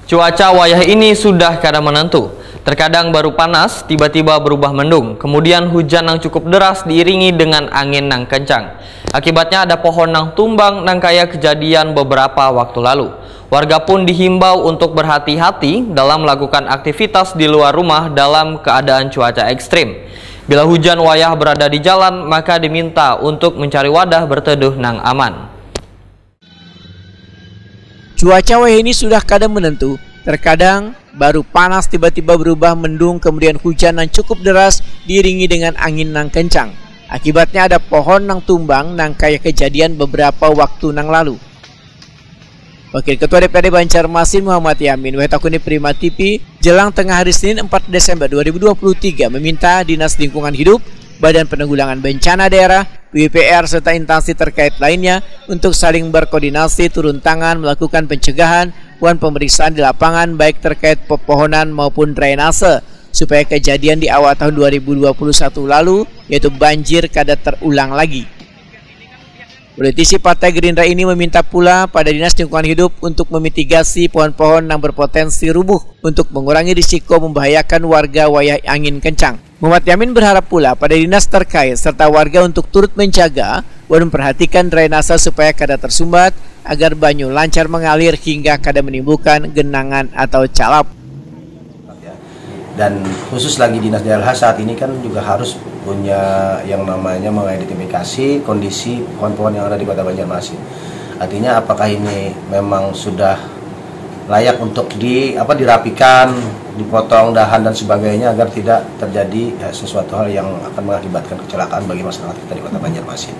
Cuaca wayah ini sudah kadang menentu. Terkadang baru panas, tiba-tiba berubah mendung. Kemudian hujan yang cukup deras diiringi dengan angin yang kencang. Akibatnya ada pohon yang tumbang nang kaya kejadian beberapa waktu lalu. Warga pun dihimbau untuk berhati-hati dalam melakukan aktivitas di luar rumah dalam keadaan cuaca ekstrim. Bila hujan wayah berada di jalan, maka diminta untuk mencari wadah berteduh nang aman. Cuaca wayah ini sudah kadang menentu, terkadang baru panas tiba-tiba berubah mendung, kemudian hujan yang cukup deras diiringi dengan angin yang kencang. Akibatnya ada pohon yang tumbang nang kaya kejadian beberapa waktu nang lalu. Wakil Ketua DPRD Banjarmasin Muhammad Yamin Wetakuni Prima TV jelang tengah hari Senin 4 Desember 2023 meminta Dinas Lingkungan Hidup, Badan Penanggulangan Bencana Daerah, PUPR serta instansi terkait lainnya untuk saling berkoordinasi turun tangan melakukan pencegahan dan pemeriksaan di lapangan baik terkait pepohonan maupun drainase supaya kejadian di awal tahun 2021 lalu yaitu banjir kada terulang lagi. Politisi Partai Gerindra ini meminta pula pada Dinas Lingkungan Hidup untuk memitigasi pohon-pohon yang berpotensi rubuh untuk mengurangi risiko membahayakan warga wayah angin kencang. Muhammad Yamin berharap pula pada dinas terkait serta warga untuk turut menjaga dan memperhatikan drainase supaya kada tersumbat agar banyu lancar mengalir hingga kada menimbulkan genangan atau calap. Dan khusus lagi Dinas DLH saat ini kan juga harus punya yang namanya mengidentifikasi kondisi pohon-pohon yang ada di Kota Banjarmasin. Artinya apakah ini memang sudah layak untuk dirapikan, dipotong dahan dan sebagainya agar tidak terjadi sesuatu hal yang akan mengakibatkan kecelakaan bagi masyarakat kita di Kota Banjarmasin.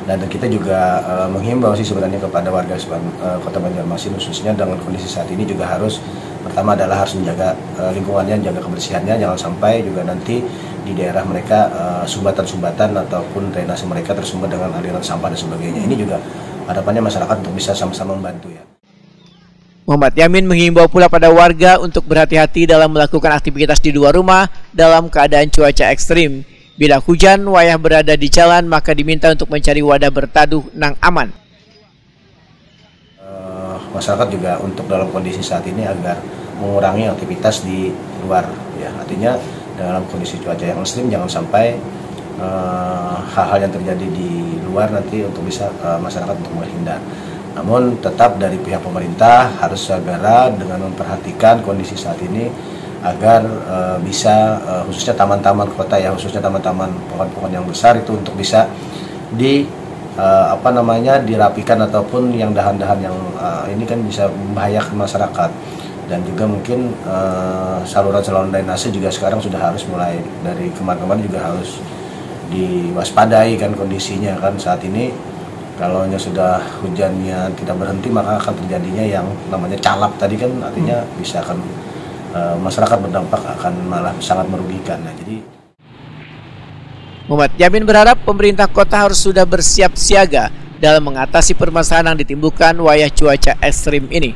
Dan kita juga menghimbau sih sebenarnya kepada warga Kota Banjarmasin khususnya dengan kondisi saat ini juga harus pertama adalah harus menjaga lingkungannya, menjaga kebersihannya, jangan sampai juga nanti di daerah mereka sumbatan-sumbatan ataupun drainase mereka tersumbat dengan aliran sampah dan sebagainya. Ini juga harapannya masyarakat untuk bisa sama-sama membantu ya. Muhammad Yamin menghimbau pula pada warga untuk berhati-hati dalam melakukan aktivitas di luar rumah dalam keadaan cuaca ekstrim. Bila hujan wayah berada di jalan, maka diminta untuk mencari wadah berteduh nang aman. Masyarakat juga untuk dalam kondisi saat ini agar mengurangi aktivitas di luar ya, artinya dalam kondisi cuaca yang ekstrim jangan sampai hal-hal yang terjadi di luar nanti untuk bisa masyarakat untuk menghindar. Namun tetap dari pihak pemerintah harus segera dengan memperhatikan kondisi saat ini agar bisa khususnya taman-taman kota ya, khususnya taman-taman pohon-pohon yang besar itu untuk bisa dirapikan ataupun yang dahan-dahan yang ini kan bisa membahayakan masyarakat. Dan juga mungkin saluran-saluran drainase juga sekarang sudah harus mulai dari kemarin-kemarin juga harus diwaspadai kan kondisinya kan saat ini. Kalau sudah hujannya tidak berhenti maka akan terjadinya yang namanya calap tadi kan, artinya bisa akan masyarakat berdampak akan malah sangat merugikan. Nah, jadi Muhammad Yamin berharap pemerintah kota harus sudah bersiap siaga dalam mengatasi permasalahan yang ditimbulkan wayah cuaca ekstrim ini.